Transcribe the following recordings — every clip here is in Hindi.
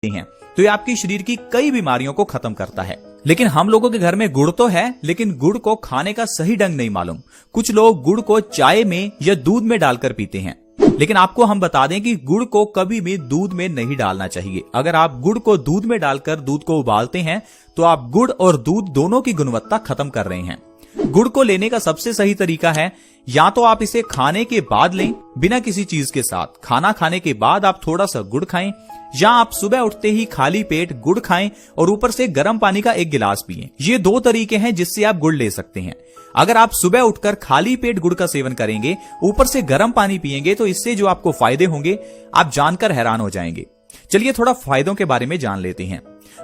हैं तो ये आपके शरीर की कई बीमारियों को खत्म करता है। लेकिन हम लोगों के घर में गुड़ तो है, लेकिन गुड़ को खाने का सही ढंग नहीं मालूम। कुछ लोग गुड़ को चाय में या दूध में डालकर पीते हैं, लेकिन आपको हम बता दें कि गुड़ को कभी भी दूध में नहीं डालना चाहिए। अगर आप गुड़ को दूध में डालकर दूध को उबालते हैं तो आप गुड़ और दूध दोनों की गुणवत्ता खत्म कर रहे हैं। गुड़ को लेने का सबसे सही तरीका है, या तो आप इसे खाने के बाद लें बिना किसी चीज के साथ, खाना खाने के बाद आप थोड़ा सा गुड़ खाएं, या आप सुबह उठते ही खाली पेट गुड़ खाएं और ऊपर से गर्म पानी का 1 गिलास पिएं। ये 2 तरीके हैं जिससे आप गुड़ ले सकते हैं। अगर आप सुबह उठकर खाली पेट गुड़ का सेवन करेंगे, ऊपर से गर्म पानी पिएंगे, तो इससे जो आपको फायदे होंगे आप जानकर हैरान हो जाएंगे। चलिए थोड़ा फायदों के बारे में जान लेते हैं।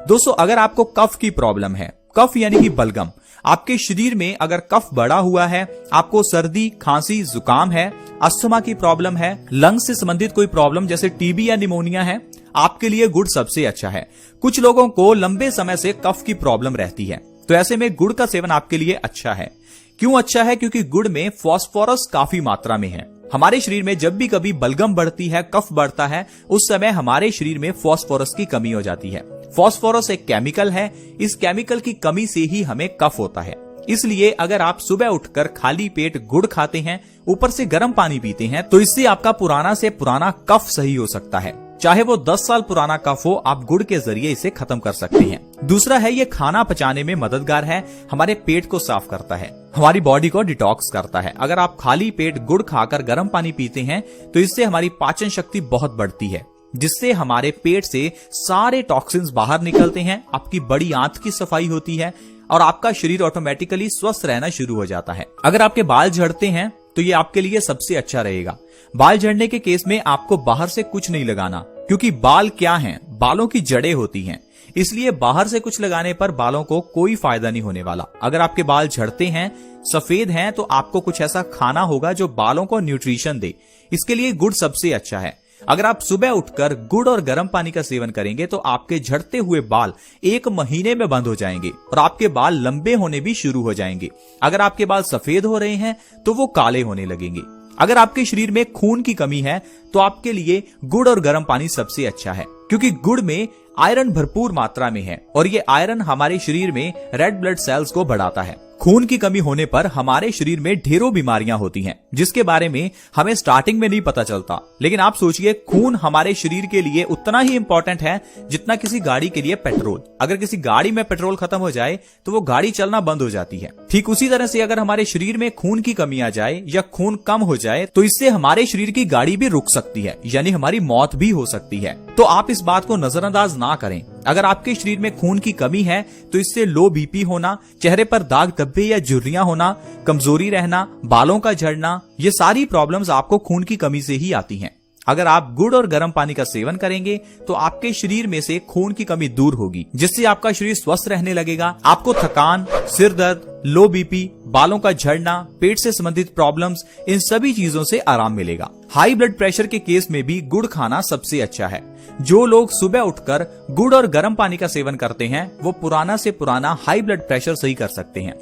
दोस्तों, अगर आपको कफ की प्रॉब्लम है, कफ यानी कि बलगम, आपके शरीर में अगर कफ बढ़ा हुआ है, आपको सर्दी, खांसी, जुकाम है, अस्थमा की प्रॉब्लम है, लंग्स से संबंधित कोई प्रॉब्लम जैसे टीबी या निमोनिया है, आपके लिए गुड़ सबसे अच्छा है। कुछ लोगों को लंबे समय से कफ की प्रॉब्लम रहती है, तो ऐसे में गुड़ का सेवन आपके लिए अच्छा है। क्यों अच्छा है? क्योंकि गुड़ में फास्फोरस काफी मात्रा में है। हमारे शरीर में जब भी कभी बलगम बढ़ती है, कफ बढ़ता है, उस समय हमारे शरीर में फास्फोरस की कमी हो जाती है। फास्फोरस एक केमिकल है, इस केमिकल की कमी से ही हमें कफ होता है। इसलिए अगर आप सुबह उठकर खाली पेट गुड़ खाते हैं, ऊपर से गर्म पानी पीते हैं, तो इससे आपका पुराना से पुराना कफ सही हो सकता है। चाहे वो 10 साल पुराना कफ हो, आप गुड़ के जरिए इसे खत्म कर सकते हैं। दूसरा है, ये खाना पचाने में मददगार है, हमारे पेट को साफ करता है, हमारी बॉडी को डिटॉक्स करता है। अगर आप खाली पेट गुड़ खाकर गर्म पानी पीते हैं तो इससे हमारी पाचन शक्ति बहुत बढ़ती है, जिससे हमारे पेट से सारे टॉक्सिन्स बाहर निकलते हैं, आपकी बड़ी आंत की सफाई होती है और आपका शरीर ऑटोमेटिकली स्वस्थ रहना शुरू हो जाता है। अगर आपके बाल झड़ते हैं तो ये आपके लिए सबसे अच्छा रहेगा। बाल झड़ने के केस में आपको बाहर से कुछ नहीं लगाना, क्योंकि बाल क्या हैं? बालों की जड़ें होती हैं, इसलिए बाहर से कुछ लगाने पर बालों को कोई फायदा नहीं होने वाला। अगर आपके बाल झड़ते हैं, सफेद हैं, तो आपको कुछ ऐसा खाना होगा जो बालों को न्यूट्रिशन दे। इसके लिए गुड़ सबसे अच्छा है। अगर आप सुबह उठकर गुड़ और गर्म पानी का सेवन करेंगे तो आपके झड़ते हुए बाल 1 महीने में बंद हो जाएंगे और आपके बाल लंबे होने भी शुरू हो जाएंगे। अगर आपके बाल सफेद हो रहे हैं तो वो काले होने लगेंगे। अगर आपके शरीर में खून की कमी है तो आपके लिए गुड़ और गर्म पानी सबसे अच्छा है, क्योंकि गुड़ में आयरन भरपूर मात्रा में है और ये आयरन हमारे शरीर में रेड ब्लड सेल्स को बढ़ाता है। खून की कमी होने पर हमारे शरीर में ढेरों बीमारियां होती हैं, जिसके बारे में हमें स्टार्टिंग में नहीं पता चलता। लेकिन आप सोचिए, खून हमारे शरीर के लिए उतना ही इंपॉर्टेंट है जितना किसी गाड़ी के लिए पेट्रोल। अगर किसी गाड़ी में पेट्रोल खत्म हो जाए तो वो गाड़ी चलना बंद हो जाती है। ठीक उसी तरह से अगर हमारे शरीर में खून की कमी आ जाए या खून कम हो जाए तो इससे हमारे शरीर की गाड़ी भी रुक सकती है, यानी हमारी मौत भी हो सकती है। तो आप इस बात को नजरअंदाज ना करें। अगर आपके शरीर में खून की कमी है तो इससे लो बीपी होना, चेहरे पर दाग धब्बे या झुर्रियां होना, कमजोरी रहना, बालों का झड़ना, ये सारी प्रॉब्लम्स आपको खून की कमी से ही आती हैं। अगर आप गुड़ और गर्म पानी का सेवन करेंगे तो आपके शरीर में से खून की कमी दूर होगी, जिससे आपका शरीर स्वस्थ रहने लगेगा। आपको थकान, सिर दर्द, लो बीपी, बालों का झड़ना, पेट से संबंधित प्रॉब्लम्स, इन सभी चीजों से आराम मिलेगा। हाई ब्लड प्रेशर के केस में भी गुड़ खाना सबसे अच्छा है। जो लोग सुबह उठकर गुड़ और गर्म पानी का सेवन करते हैं वो पुराना से पुराना हाई ब्लड प्रेशर सही कर सकते हैं।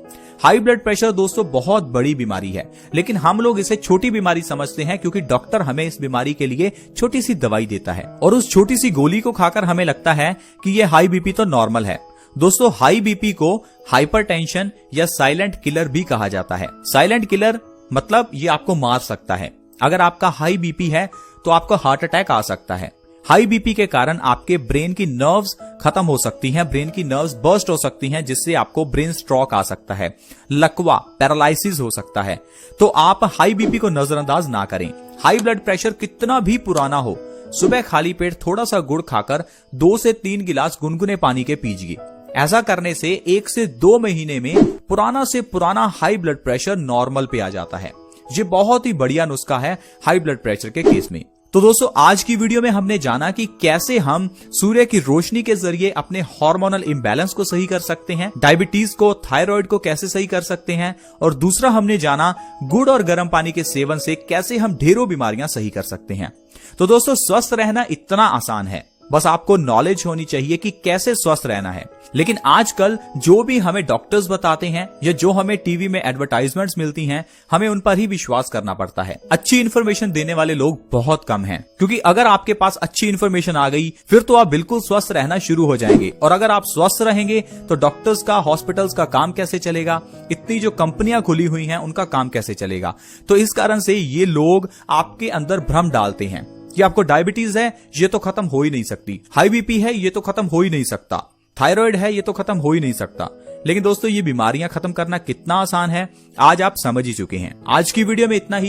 हाई ब्लड प्रेशर दोस्तों बहुत बड़ी बीमारी है, लेकिन हम लोग इसे छोटी बीमारी समझते हैं, क्योंकि डॉक्टर हमें इस बीमारी के लिए छोटी सी दवाई देता है और उस छोटी सी गोली को खाकर हमें लगता है कि ये हाई बीपी तो नॉर्मल है। दोस्तों, हाई बीपी को हाइपरटेंशन या साइलेंट किलर भी कहा जाता है। साइलेंट किलर मतलब ये आपको मार सकता है। अगर आपका हाई बीपी है तो आपको हार्ट अटैक आ सकता है। हाई बीपी के कारण आपके ब्रेन की नर्व्स खत्म हो सकती हैं, ब्रेन की नर्व्स बर्स्ट हो सकती हैं, जिससे आपको ब्रेन स्ट्रोक आ सकता है, लकवा, पैरालिसिस हो सकता है। तो आप हाई बीपी को नजरअंदाज ना करें। हाई ब्लड प्रेशर कितना भी पुराना हो, सुबह खाली पेट थोड़ा सा गुड़ खाकर 2 से 3 गिलास गुनगुने पानी के पीजिए। ऐसा करने से 1 से 2 महीने में पुराना से पुराना हाई ब्लड प्रेशर नॉर्मल पे आ जाता है। ये बहुत ही बढ़िया नुस्खा है हाई ब्लड प्रेशर के केस में। तो दोस्तों, आज की वीडियो में हमने जाना कि कैसे हम सूर्य की रोशनी के जरिए अपने हार्मोनल इम्बैलेंस को सही कर सकते हैं, डायबिटीज को, थायराइड को कैसे सही कर सकते हैं, और दूसरा हमने जाना गुड़ और गर्म पानी के सेवन से कैसे हम ढेरों बीमारियां सही कर सकते हैं। तो दोस्तों, स्वस्थ रहना इतना आसान है। बस आपको नॉलेज होनी चाहिए कि कैसे स्वस्थ रहना है। लेकिन आजकल जो भी हमें डॉक्टर्स बताते हैं या जो हमें टीवी में एडवर्टाइजमेंट्स मिलती हैं, हमें उन पर ही विश्वास करना पड़ता है। अच्छी इन्फॉर्मेशन देने वाले लोग बहुत कम हैं, क्योंकि अगर आपके पास अच्छी इन्फॉर्मेशन आ गई फिर तो आप बिल्कुल स्वस्थ रहना शुरू हो जाएंगे। और अगर आप स्वस्थ रहेंगे तो डॉक्टर्स का, हॉस्पिटल्स का काम कैसे चलेगा, इतनी जो कंपनियां खुली हुई हैं उनका काम कैसे चलेगा। तो इस कारण से ये लोग आपके अंदर भ्रम डालते हैं कि आपको डायबिटीज है, ये तो खत्म हो ही नहीं सकती, हाई बीपी है, ये तो खत्म हो ही नहीं सकता, थायराइड है, ये तो खत्म हो ही नहीं सकता। लेकिन दोस्तों, ये बीमारियां खत्म करना कितना आसान है आज आप समझ ही चुके हैं। आज की वीडियो में इतना ही।